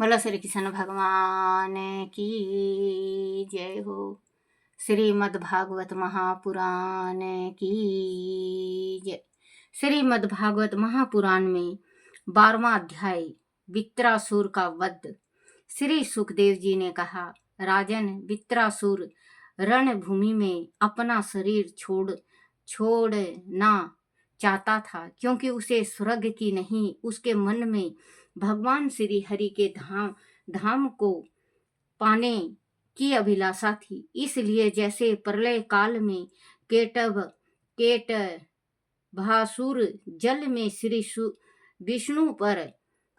बोलो श्री कृष्ण भगवान की जय हो। श्रीमद् भागवत महापुराण की जय। श्रीमद् भागवत महापुराण में 12वां अध्याय वित्रासुर का वध। श्री सुखदेव जी ने कहा, राजन, वित्रासुर रणभूमि में अपना शरीर छोड़ना चाहता था, क्योंकि उसे स्वर्ग की नहीं, उसके मन में भगवान श्री हरि के धाम को पाने की अभिलाषा थी। इसलिए जैसे प्रलय काल में केट भासुर जल में श्री विष्णु पर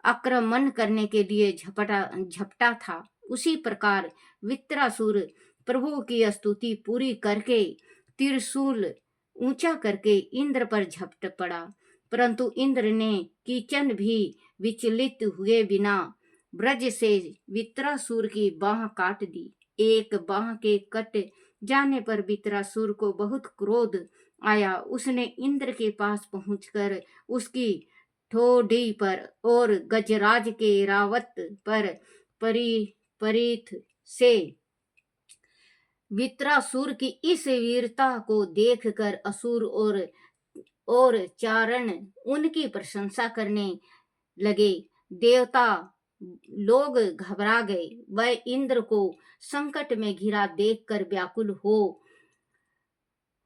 आक्रमण करने के लिए झपटा था, उसी प्रकार वित्रासुर प्रभु की स्तुति पूरी करके त्रिशूल ऊंचा करके इंद्र पर झपट पड़ा। परंतु इंद्र ने किंचन भी विचलित हुए बिना ब्रज से वित्रासुर की बाह काट दी। एक बाह के कट जाने पर वित्रासुर को बहुत क्रोध आया। उसने इंद्र के पास पहुंचकर उसकी ठोड़ी पर और गजराज के रावत पर परिथ से वित्रासुर की इस वीरता को देखकर असुर और चारण उनकी प्रशंसा करने लगे। देवता लोग घबरा गए। वह इंद्र को संकट में घिरा देखकर व्याकुल हो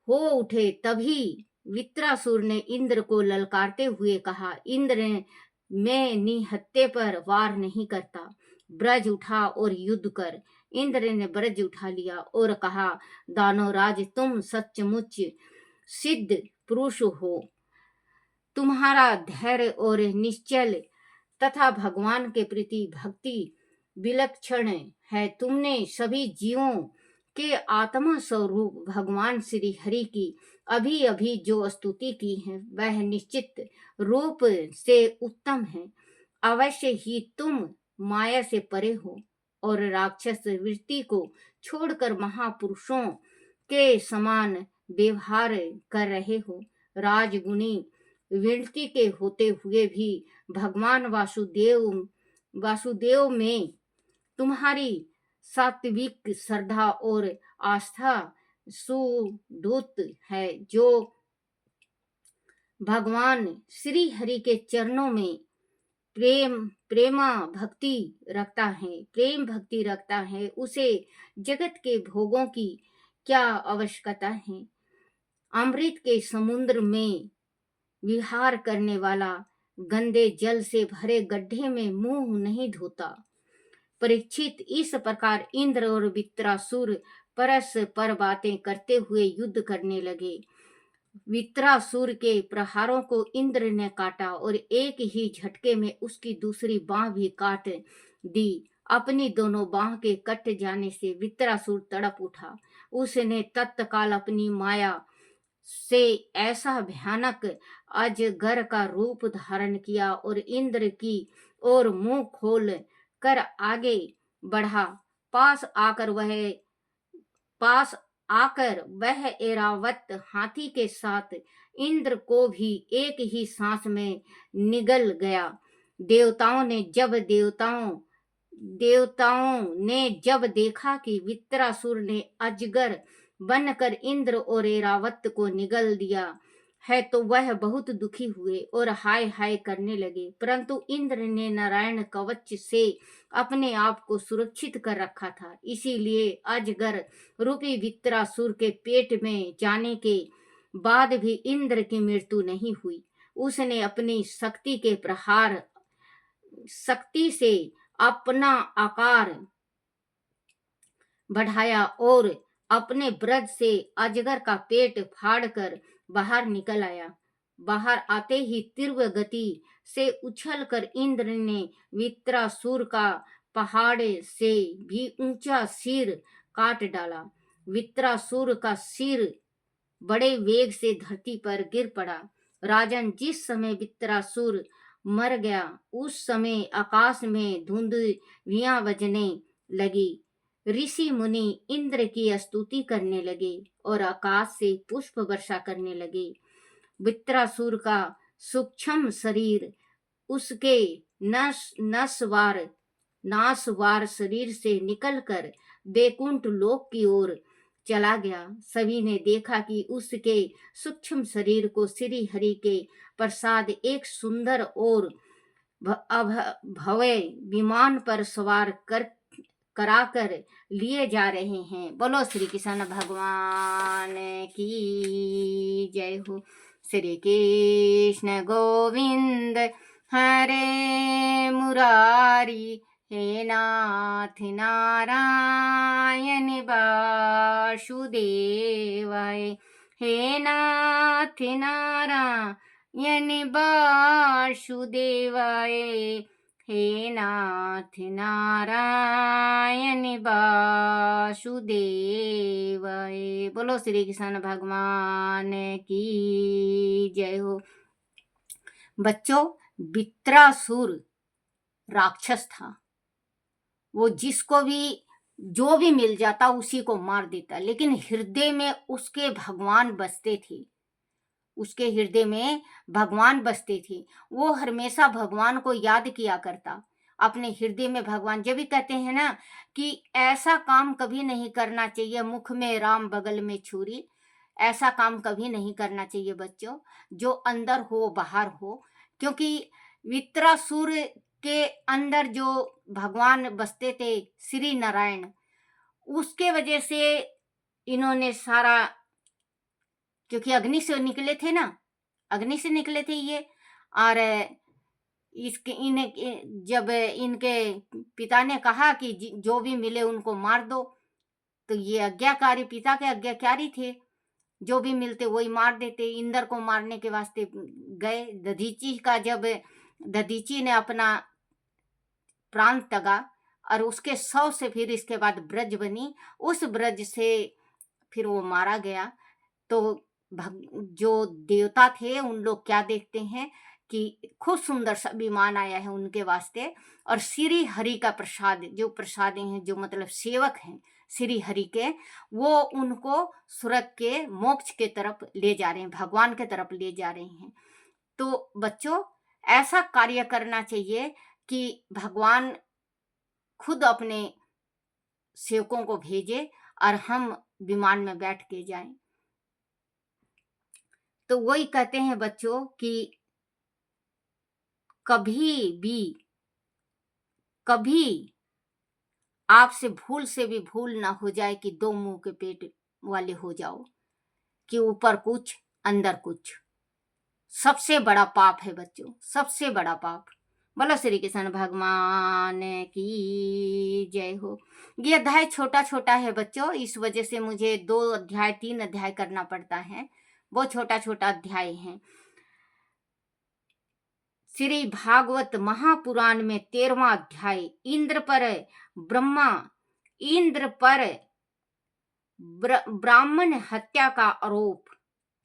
उठे। तभी वित्रासुर ने इंद्र को ललकारते हुए कहा, इंद्र, मैं निहत्थे पर वार नहीं करता, ब्रज उठा और युद्ध कर। इंद्र ने ब्रज उठा लिया और कहा, दानवराज, तुम सचमुच सिद्ध पुरुष हो। तुम्हारा धैर्य और निश्चल तथा भगवान के प्रति भक्ति विलक्षण है। तुमने सभी जीवों के आत्मा स्वरूप भगवान श्री हरि की अभी अभी जो स्तुति की है, वह निश्चित रूप से उत्तम है। अवश्य ही तुम माया से परे हो और राक्षस वृत्ति को छोड़कर महापुरुषों के समान व्यवहार कर रहे हो। राजगुणी वृत्ति के होते हुए भी भगवान वासुदेव में तुम्हारी सात्विक श्रद्धा और आस्था सुदूत है। जो भगवान श्री हरि के चरणों में प्रेम भक्ति रखता है, उसे जगत के भोगों की क्या आवश्यकता है। अमृत के समुद्र में विहार करने वाला गंदे जल से भरे गड्ढे में मुंह नहीं धोता। परीक्षित, इस प्रकार इंद्र और वित्रासुर परस्पर बातें करते हुए युद्ध करने लगे। वित्रासुर के प्रहारों को इंद्र ने काटा और एक ही झटके में उसकी दूसरी बांह भी काट दी। अपनी दोनों बांह के कट जाने से वित्रासुर तड़प उठा। उसने तत्काल अपनी माया से ऐसा भयानक अजगर का रूप धारण किया और इंद्र की ओर मुंह खोल कर आगे बढ़ा। पास आकर वह ऐरावत हाथी के साथ इंद्र को भी एक ही सांस में निगल गया। देवताओं ने जब देखा कि वित्रासुर ने अजगर बनकर इंद्र और ऐरावत को निगल दिया है, तो वह बहुत दुखी हुए और हाय हाय करने लगे। परंतु इंद्र ने नारायण कवच से अपने आप को सुरक्षित कर रखा था, इसीलिए अजगर रूपी वित्रासुर के पेट में जाने के बाद भी इंद्र की मृत्यु नहीं हुई। उसने अपनी शक्ति से अपना आकार बढ़ाया और अपने ब्रज से अजगर का पेट फाड़कर बाहर निकल आया। बाहर आते ही तीव्र गति से उछलकर इंद्र ने वित्रासुर का पहाड़ से भी ऊंचा सिर काट डाला। वित्रासुर का सिर बड़े वेग से धरती पर गिर पड़ा। राजन, जिस समय वित्रासुर मर गया, उस समय आकाश में धुंधलियां बजने लगी। ऋषि मुनि इंद्र की स्तुति करने लगे और आकाश से पुष्प वर्षा करने लगे। वित्रासुर का सूक्ष्म शरीर उसके नस्वार नासवार शरीर से निकलकर बैकुंठ लोक की ओर चला गया। सभी ने देखा कि उसके सूक्ष्म शरीर को श्री हरि के प्रसाद एक सुंदर और भव्य विमान पर सवार कराकर लिए जा रहे हैं। बोलो श्री कृष्ण भगवान की जय हो। श्री कृष्ण गोविंद हरे मुरारी, हे नाथ नारायण वासुदेवाय, हे नाथ नारायण वासुदेवाय, हे नाथ नारायण वासुदेवाय। बोलो श्री कृष्ण भगवान की जय हो। बच्चों, वित्रासुर राक्षस था। वो जिसको भी जो भी मिल जाता उसी को मार देता, लेकिन हृदय में उसके भगवान बसते थे। उसके हृदय में भगवान बसते थे। वो हमेशा भगवान को याद किया करता। अपने हृदय में भगवान, जब भी कहते हैं ना कि ऐसा काम कभी नहीं करना चाहिए, मुख में राम बगल में छुरी, ऐसा काम कभी नहीं करना चाहिए बच्चों, जो अंदर हो बाहर हो। क्योंकि वित्रासुर के अंदर जो भगवान बसते थे श्री नारायण, उसके वजह से इन्होंने सारा, क्योंकि अग्नि से निकले थे ना, अग्नि से निकले थे ये। और इसके जब इनके पिता ने कहा कि जो भी मिले उनको मार दो, तो ये आज्ञाकारी, पिता के आज्ञाकारी थे, जो भी मिलते वही मार देते। इंद्र को मारने के वास्ते गए। दधीची का जब दधीची ने अपना प्राण त्यागा और उसके 100 से फिर इसके बाद ब्रज बनी, उस ब्रज से फिर वो मारा गया। तो जो देवता थे उन लोग क्या देखते हैं कि खूब सुंदर सा विमान आया है उनके वास्ते, और श्री हरि का प्रसाद, जो प्रसादी हैं, जो मतलब सेवक हैं श्री हरि के, वो उनको स्वर्ग के मोक्ष के तरफ ले जा रहे हैं, भगवान के तरफ ले जा रहे हैं। तो बच्चों, ऐसा कार्य करना चाहिए कि भगवान खुद अपने सेवकों को भेजे और हम विमान में बैठ के जाएं। तो वही कहते हैं बच्चों कि कभी आपसे भूल से भी भूल ना हो जाए कि 2 मुंह के पेट वाले हो जाओ, कि ऊपर कुछ अंदर कुछ। सबसे बड़ा पाप है बच्चों, सबसे बड़ा पाप। बोलो श्री कृष्ण भगवान की जय हो। ये अध्याय छोटा छोटा है बच्चों, इस वजह से मुझे 2 अध्याय 3 अध्याय करना पड़ता है। बहुत छोटा छोटा अध्याय है। श्री भागवत महापुराण में 13वां अध्याय, इंद्र पर ब्राह्मण हत्या का आरोप।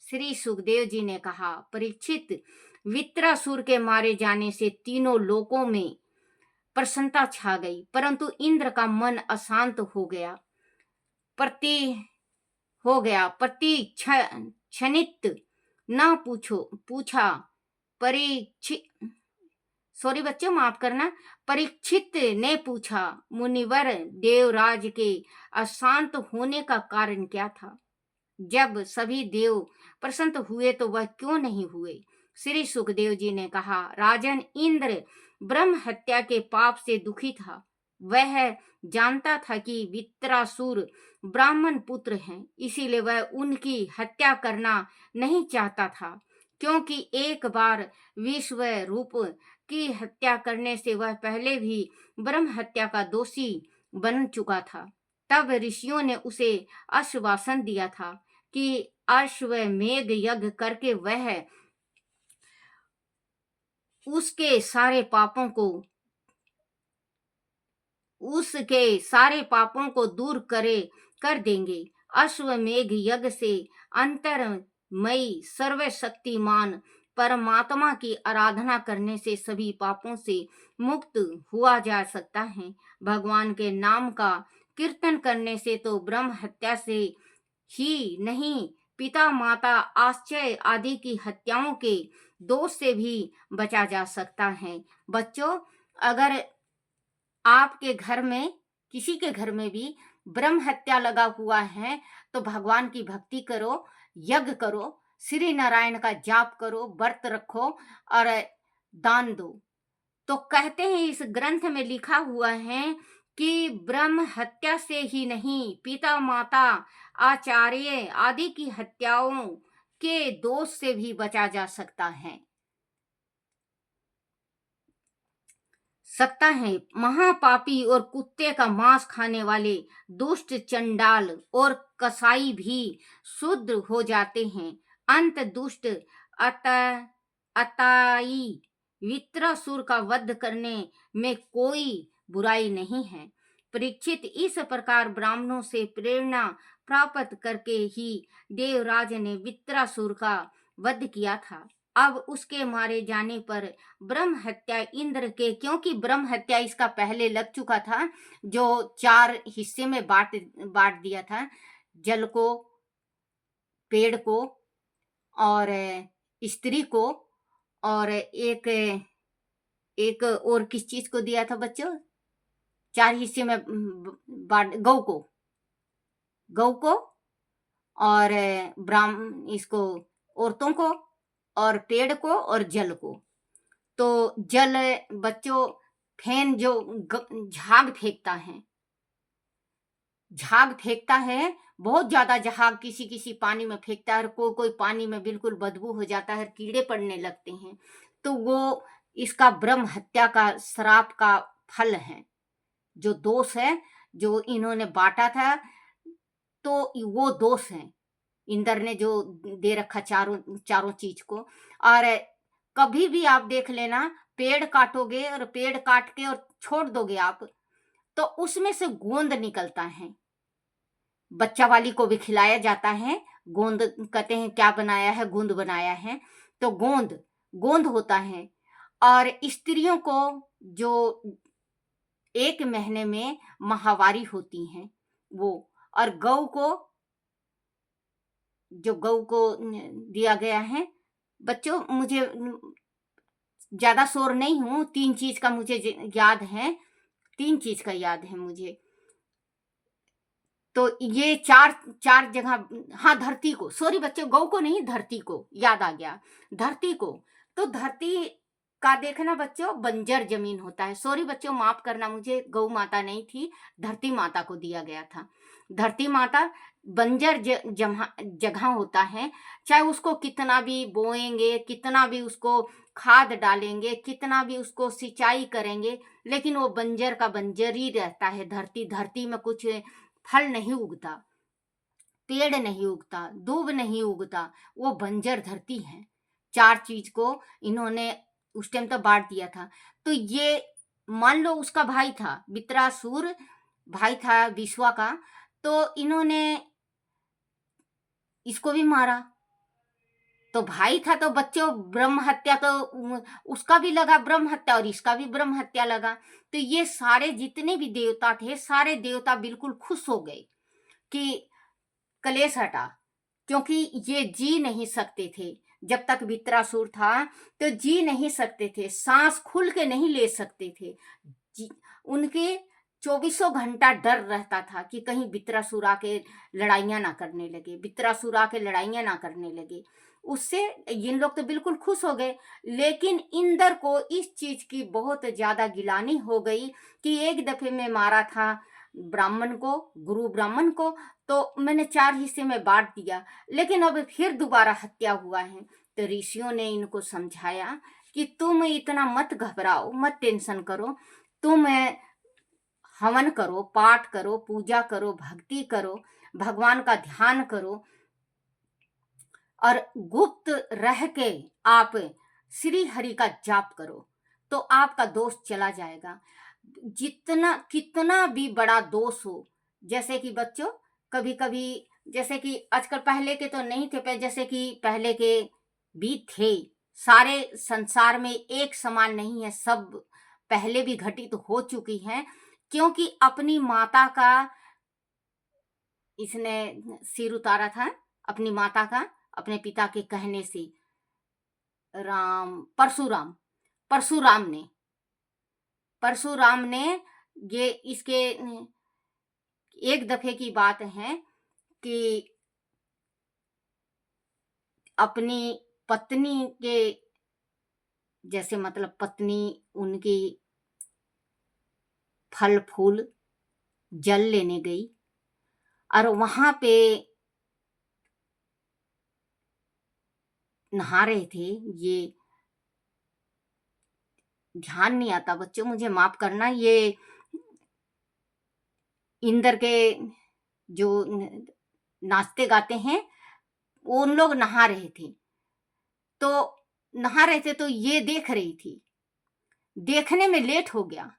श्री सुखदेव जी ने कहा, परीक्षित, वित्रासुर के मारे जाने से तीनों लोकों में प्रसन्नता छा गई, परंतु इंद्र का मन अशांत हो गया। क्षणित न पूछा। सॉरी बच्चों, माफ करना। परीक्षित ने पूछा, मुनिवर देवराज के अशांत होने का कारण क्या था? जब सभी देव प्रसन्न हुए तो वह क्यों नहीं हुए? श्री सुखदेव जी ने कहा, राजन, इंद्र ब्रह्म हत्या के पाप से दुखी था। वह जानता था कि वित्रासुर ब्राह्मण पुत्र हैं, इसीलिए वह उनकी हत्या करना नहीं चाहता था। क्योंकि एक बार विश्व रूप की हत्या करने से वह पहले भी ब्रह्म हत्या का दोषी बन चुका था। तब ऋषियों ने उसे आश्वासन दिया था कि अश्वमेध यज्ञ करके वह उसके सारे पापों को दूर कर देंगे। अश्वमेध यज्ञ से अंतरमयी सर्वशक्तिमान परमात्मा की आराधना करने से सभी पापों से मुक्त हुआ जा सकता है। भगवान के नाम का कीर्तन करने से तो ब्रह्म हत्या से ही नहीं, पिता माता आश्चर्य आदि की हत्याओं के दोष से भी बचा जा सकता है। बच्चों, अगर आपके घर में, किसी के घर में भी ब्रह्म हत्या लगा हुआ है तो भगवान की भक्ति करो, यज्ञ करो, श्री नारायण का जाप करो, व्रत रखो और दान दो। तो कहते हैं इस ग्रंथ में लिखा हुआ है कि ब्रह्म हत्या से ही नहीं, पिता माता आचार्य आदि की हत्याओं के दोष से भी बचा जा सकता है। महापापी और कुत्ते का मांस खाने वाले दुष्ट चंडाल और कसाई भी शुद्ध हो जाते हैं। अंत दुष्ट अत अताई वित्रासुर का वध करने में कोई बुराई नहीं है। परीक्षित, इस प्रकार ब्राह्मणों से प्रेरणा प्राप्त करके ही देवराज ने वित्रासुर का वध किया था। अब उसके मारे जाने पर ब्रह्म हत्या इंद्र के, क्योंकि ब्रह्म हत्या इसका पहले लग चुका था, जो 4 हिस्से में बांट दिया था, जल को, पेड़ को और स्त्री को, और एक और किस चीज को दिया था बच्चों? 4 हिस्से में बांट, गौ को और ब्राह्मण, इसको औरतों को, और पेड़ को और जल को। तो जल बच्चों, फैन जो झाग फेंकता है, बहुत ज्यादा झाग किसी किसी पानी में फेंकता है, और कोई पानी में बिल्कुल बदबू हो जाता है, कीड़े पड़ने लगते हैं। तो वो इसका ब्रह्म हत्या का श्राप का फल है, जो दोष है जो इन्होंने बांटा था, तो वो दोष है इंद्र ने जो दे रखा चारों चीज को। और कभी भी आप देख लेना, पेड़ काटोगे और पेड़ काट के और छोड़ दोगे आप, तो उसमें से गोंद निकलता है। बच्चा वाली को भी खिलाया जाता है गोंद, कहते हैं क्या बनाया है, गोंद बनाया है, तो गोंद होता है। और स्त्रियों को जो 1 महीने में माहवारी होती हैं वो, और गौ को दिया गया है। बच्चों, मुझे ज्यादा शोर नहीं हूं, 3 चीज का मुझे याद है, 3 चीज का याद है मुझे। तो ये चार जगह, हाँ, धरती को, सॉरी बच्चों, गौ को नहीं, धरती को, याद आ गया, धरती को। तो धरती का देखना बच्चों, बंजर जमीन होता है। सॉरी बच्चों, माफ करना, मुझे गौ माता नहीं थी, धरती माता को दिया गया था। धरती माता बंजर जगह होता है, चाहे उसको कितना भी बोएंगे, कितना भी उसको खाद डालेंगे, कितना भी उसको सिंचाई करेंगे, लेकिन वो बंजर का बंजर ही रहता है। धरती में कुछ फल नहीं उगता, पेड़ नहीं उगता, दूब नहीं उगता, वो बंजर धरती है। 4 चीज को इन्होंने उस टाइम तो बांट दिया था। तो ये मान लो उसका भाई था, वित्रासुर भाई था विश्वा का, तो इन्होंने इसको भी मारा। तो भाई था तो बच्चों, ब्रह्म हत्या तो उसका भी लगा ब्रह्म हत्या, और इसका भी ब्रह्म हत्या लगा। तो ये सारे जितने भी देवता थे, सारे देवता बिल्कुल खुश हो गए कि कलेश हटा, क्योंकि ये जी नहीं सकते थे जब तक वित्रासुर था, तो जी नहीं सकते थे, सांस खुल के नहीं ले सकते थे। उनके 24 घंटा डर रहता था कि कहीं वित्रासुर आके लड़ाइयां ना करने लगे। उससे इन लोग तो बिल्कुल खुश हो गए, लेकिन इंद्र को इस चीज की बहुत ज्यादा गिलानी हो गई कि एक दफे में मारा था ब्राह्मण को, गुरु ब्राह्मण को, तो मैंने 4 हिस्से में बांट दिया, लेकिन अब फिर दोबारा हत्या हुआ है। तो ऋषियों ने इनको समझाया कि तुम इतना मत घबराओ, मत टेंशन करो, तुम हवन करो, पाठ करो, पूजा करो, भक्ति करो, भगवान का ध्यान करो, और गुप्त रह के आप श्री हरि का जाप करो, तो आपका दोष चला जाएगा। जितना कितना भी बड़ा दोष हो, जैसे कि बच्चों, कभी कभी, जैसे कि आजकल, पहले के तो नहीं थे, पर जैसे कि पहले के भी थे, सारे संसार में एक समान नहीं है, सब पहले भी घटित हो चुकी हैं, क्योंकि अपनी माता का इसने सिर उतारा था, अपनी माता का, अपने पिता के कहने से, परशुराम ने ये इसके एक दफे की बात है कि अपनी पत्नी के, जैसे मतलब पत्नी उनकी फल फूल जल लेने गई और वहां पे नहा रहे थे। ये ध्यान नहीं आता बच्चों, मुझे माफ करना। ये इंद्र के जो नाचते गाते हैं, वो उन लोग नहा रहे थे। तो नहा रहे थे तो ये देख रही थी। देखने में लेट हो गया,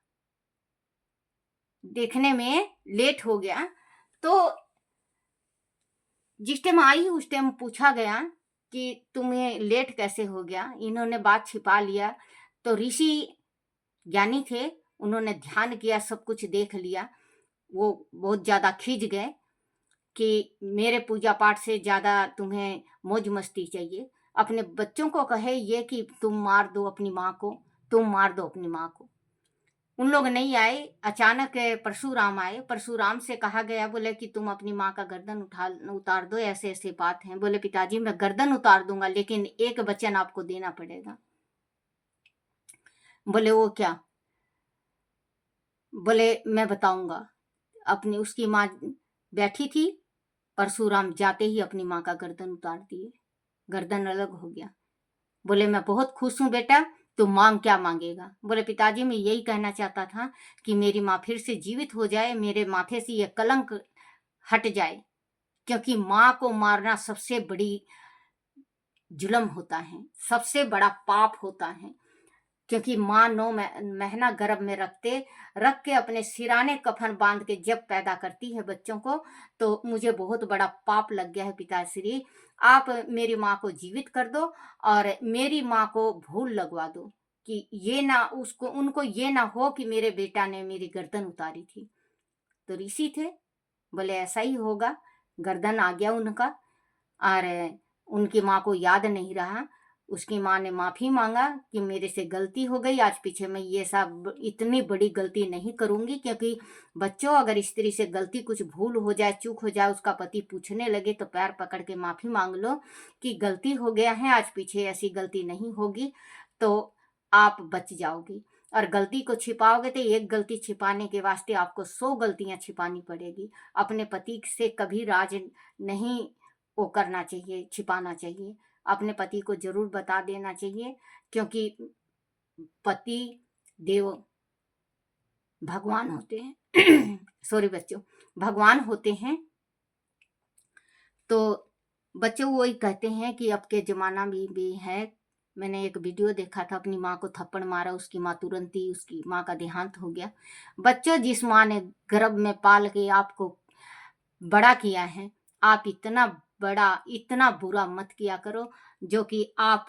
देखने में लेट हो गया। तो जिस टाइम आई उस टाइम पूछा गया कि तुम्हें लेट कैसे हो गया। इन्होंने बात छिपा लिया। तो ऋषि ज्ञानी थे, उन्होंने ध्यान किया, सब कुछ देख लिया। वो बहुत ज्यादा खिंच गए कि मेरे पूजा पाठ से ज्यादा तुम्हें मौज मस्ती चाहिए। अपने बच्चों को कहे ये कि तुम मार दो अपनी माँ को, तुम मार दो अपनी माँ को। उन लोग नहीं आए। अचानक परशुराम आए। परशुराम से कहा गया, बोले कि तुम अपनी माँ का गर्दन उतार दो, ऐसे ऐसे बात है। बोले पिताजी मैं गर्दन उतार दूंगा, लेकिन एक वचन आपको देना पड़ेगा। बोले वो क्या? बोले मैं बताऊंगा। अपनी उसकी माँ बैठी थी, परशुराम जाते ही अपनी माँ का गर्दन उतार दिए, गर्दन अलग हो गया। बोले मैं बहुत खुश हूं बेटा, तू मांग क्या मांगेगा? बोले पिताजी मैं यही कहना चाहता था कि मेरी माँ फिर से जीवित हो जाए, मेरे माथे से ये कलंक हट जाए, क्योंकि माँ को मारना सबसे बड़ी जुल्म होता है, सबसे बड़ा पाप होता है। क्योंकि माँ 9 महीना गर्भ में रख के अपने सिराने कफन बांध के जब पैदा करती है बच्चों को, तो मुझे बहुत बड़ा पाप लग गया है पिताश्री। आप मेरी माँ को जीवित कर दो और मेरी माँ को भूल लगवा दो कि ये ना उसको उनको ये ना हो कि मेरे बेटा ने मेरी गर्दन उतारी थी। तो ऋषि थे, बोले ऐसा ही होगा। गर्दन आ गया उनका और उनकी माँ को याद नहीं रहा। उसकी माँ ने माफी मांगा कि मेरे से गलती हो गई, आज पीछे मैं ये सब इतनी बड़ी गलती नहीं करूंगी। क्योंकि बच्चों अगर स्त्री से गलती कुछ भूल हो जाए, चूक हो जाए, उसका पति पूछने लगे तो पैर पकड़ के माफी मांग लो कि गलती हो गया है, आज पीछे ऐसी गलती नहीं होगी, तो आप बच जाओगी। और गलती को छिपाओगे तो एक गलती छिपाने के वास्ते आपको 100 गलतियां छिपानी पड़ेगी। अपने पति से कभी राज नहीं वो करना चाहिए, छिपाना चाहिए। अपने पति को जरूर बता देना चाहिए, क्योंकि पति देव भगवान होते हैं। सॉरी बच्चों, भगवान होते हैं। तो बच्चों वही कहते हैं कि अब के जमाना में भी है। मैंने एक वीडियो देखा था, अपनी माँ को थप्पड़ मारा, उसकी माँ तुरंत ही उसकी माँ का देहांत हो गया। बच्चों जिस माँ ने गर्भ में पाल के आपको बड़ा किया है, आप इतना बुरा मत किया करो जो कि आप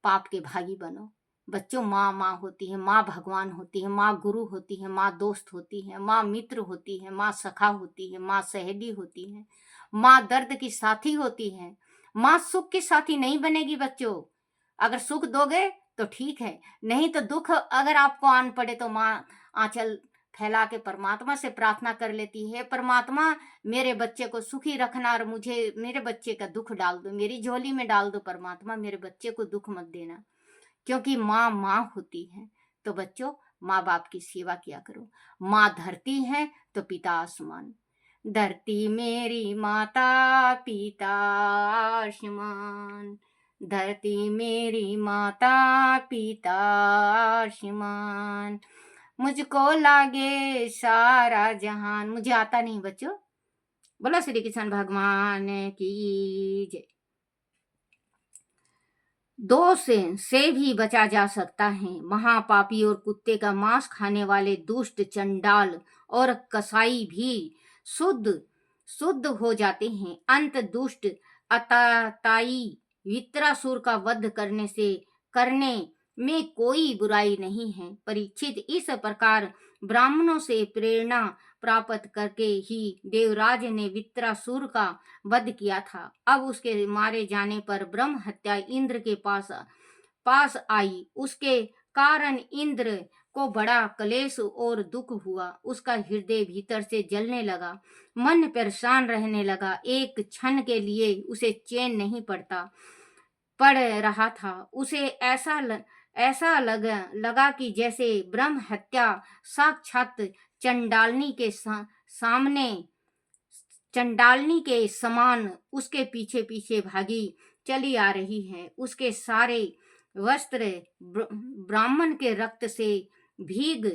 पाप के भागी बनो। बच्चों माँ माँ होती है, माँ भगवान होती है, माँ गुरु होती है, माँ दोस्त होती है, माँ मित्र होती है, माँ सखा होती है, माँ सहेली होती है, माँ दर्द की साथी होती है। माँ सुख की साथी नहीं बनेगी बच्चों। अगर सुख दोगे तो ठीक है, नहीं तो दुख अगर आपको आन पड़े तो माँ आंचल फैला के परमात्मा से प्रार्थना कर लेती है, परमात्मा मेरे बच्चे को सुखी रखना और मुझे मेरे बच्चे का दुख डाल दो, मेरी झोली में डाल दो परमात्मा, मेरे बच्चे को दुख मत देना। क्योंकि माँ माँ होती है। तो बच्चों माँ बाप की सेवा किया करो। माँ धरती है तो पिता आसमान। धरती मेरी माता, पिता आसमान। धरती मेरी माता, पिता आसमान। मुझको लागे सारा जहान। मुझे आता नहीं बच्चों। बोलो श्री कृष्ण भगवान की जय। दो से भी बचा जा सकता है। महापापी और कुत्ते का मांस खाने वाले दुष्ट चंडाल और कसाई भी शुद्ध शुद्ध हो जाते हैं। अंत दुष्ट अताताई वित्रासुर का वध करने में कोई बुराई नहीं है। परीक्षित, इस प्रकार ब्राह्मणों से प्रेरणा प्राप्त करके ही देवराज ने वित्रासुर का वध किया था। अब उसके मारे जाने पर ब्रह्म हत्या इंद्र के पास आई। उसके कारण इंद्र को बड़ा क्लेश और दुख हुआ। उसका हृदय भीतर से जलने लगा, मन परेशान रहने लगा। एक क्षण के लिए उसे चैन नहीं पड़ रहा था। उसे ऐसा लगा कि जैसे ब्रह्म हत्या साक्षात चंडालनी के सामने चंडालनी के समान उसके पीछे पीछे भागी चली आ रही है। उसके सारे वस्त्र ब्राह्मण के रक्त से भीग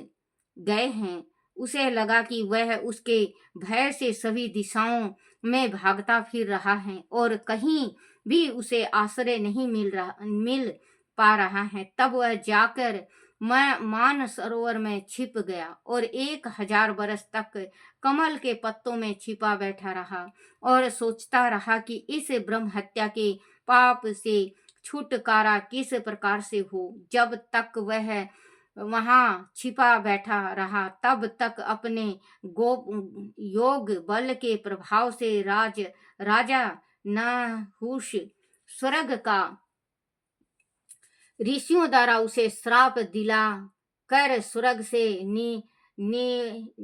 गए हैं। उसे लगा कि वह उसके भय से सभी दिशाओं में भागता फिर रहा है और कहीं भी उसे आश्रय नहीं मिल पा रहा है। तब वह जाकर मान सरोवर में छिप गया और 1000 बरस तक कमल के पत्तों में छिपा बैठा रहा और सोचता रहा कि इस ब्रह्म हत्या के पाप से छुटकारा किस प्रकार से हो। जब तक वह वहां छिपा बैठा रहा तब तक अपने योग बल के प्रभाव से राजा नहुष स्वर्ग का ऋषियों द्वारा उसे श्राप दिला कर स्वर्ग से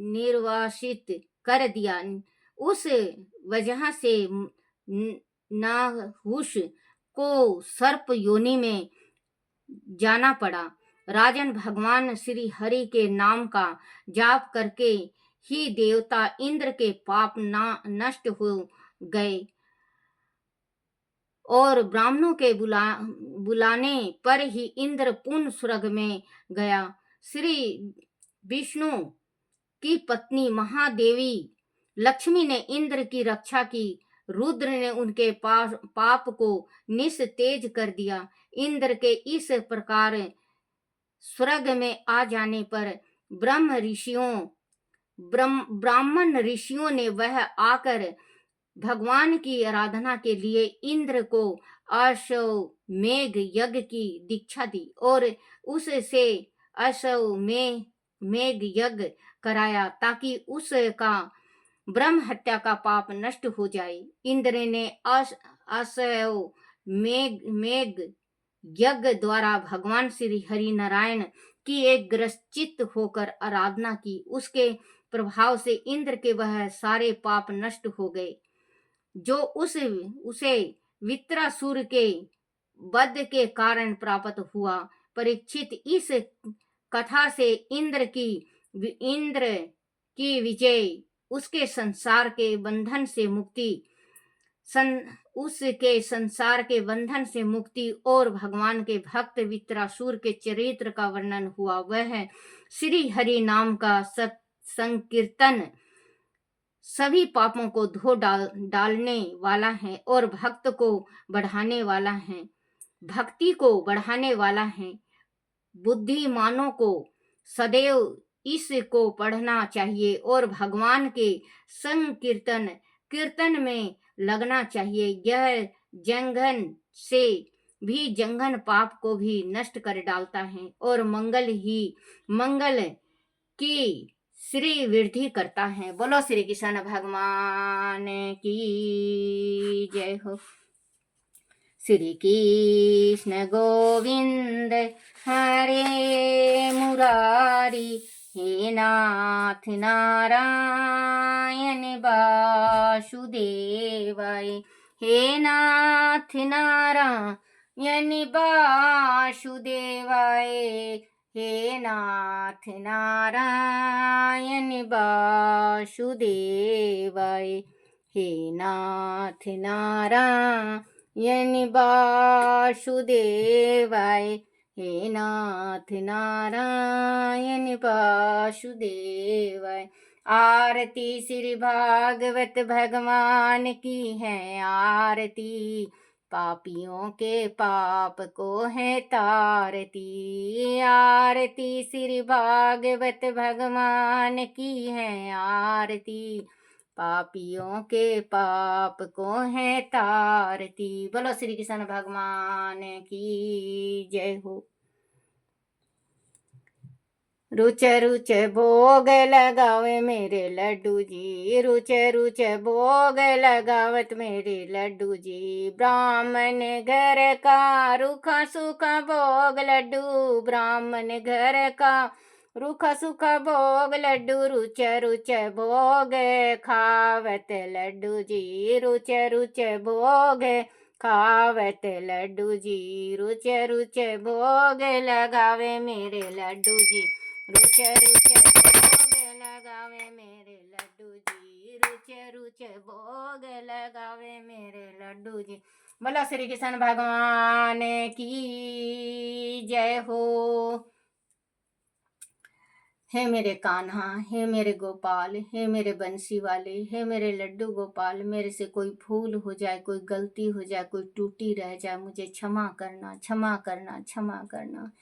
निर्वासित कर दिया। उस वजह से नहुष को सर्प योनि में जाना पड़ा। राजन, भगवान श्री हरि के नाम का जाप करके ही देवता इंद्र के पाप नष्ट हो गए और ब्राह्मणों के बुलाने पर ही इंद्र पुनः स्वर्ग में गया। श्री विष्णु की पत्नी महादेवी लक्ष्मी ने इंद्र की रक्षा की। रुद्र ने उनके पाप को निस्तेज कर दिया। इंद्र के इस प्रकार स्वर्ग में आ जाने पर ब्राह्मण ऋषियों ने वह आकर भगवान की आराधना के लिए इंद्र को अश्वमेध यज्ञ की दीक्षा दी और उससे अश्वमेध यज्ञ कराया ताकि उसका ब्रह्म हत्या का पाप नष्ट हो जाए। इंद्र ने अश्वमेध यज्ञ द्वारा भगवान श्री हरि नारायण की एक ग्रसित होकर आराधना की। उसके प्रभाव से इंद्र के वह सारे पाप नष्ट हो गए जो उसे वित्रासुर के वध के कारण प्राप्त हुआ। परीक्षित, इस कथा से इंद्र की विजय, उसके संसार के बंधन से मुक्ति और भगवान के भक्त वित्रासुर के चरित्र का वर्णन हुआ। वह श्री हरि नाम का संकीर्तन सभी पापों को धो डालने वाला है और भक्ति को बढ़ाने वाला है। बुद्धिमानों को सदैव इसको पढ़ना चाहिए और भगवान के कीर्तन में लगना चाहिए। यह जंघन पाप को भी नष्ट कर डालता है और मंगल की श्री वृद्धि करता है। बोलो श्री कृष्ण भगवान की जय हो। श्री कृष्ण गोविंद हरे मुरारी, हे नाथ नारायण वासुदेवाय, हे नाथ नारायण वासुदेवाय, हे नाथ नारायण वासुदेवाय, हे नाथ नारायण वासुदेवाय, हे नाथ नारायण वासुदेवाय। आरती श्री भागवत भगवान की है आरती, पापियों के पाप को है तारती। आरती श्री भागवत भगवान की है आरती, पापियों के पाप को है तारती। बोलो श्री कृष्ण भगवान की जय हो। रुच रुच भोग लगावे मेरे लड्डू जी, रुच रुच भोग लगावत मेरे लड्डू जी। ब्राह्मण घर का रूखा सूखा भोग लड्डू, ब्राह्मण घर का रूख सुख भोग लड्डू रुच रुच भोग खावत लड्डू जी रुच रुच भोग खावत लड्डू जी रुच रुच भोग लगावे मेरे लड्डू जी रुच रुच भोग लगावे मेरे लड्डू जी रुच रुच भोग लगावे मेरे लड्डू जी। बोलो श्री कृष्ण भगवान की जय हो। हे मेरे कान्हा, हे मेरे गोपाल, हे मेरे बंसी वाले, हे मेरे लड्डू गोपाल, मेरे से कोई भूल हो जाए, कोई गलती हो जाए, कोई टूटी रह जाए, मुझे क्षमा करना, क्षमा करना, क्षमा करना।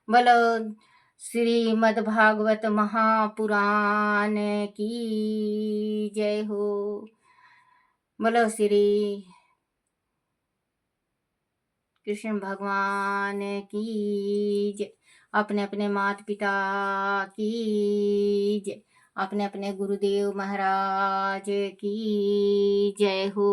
बोलो श्रीमद् भागवत महापुराण की जय हो। बोलो श्री कृष्ण भगवान की जय। अपने अपने माता पिता की जय। अपने अपने गुरुदेव महाराज की जय हो।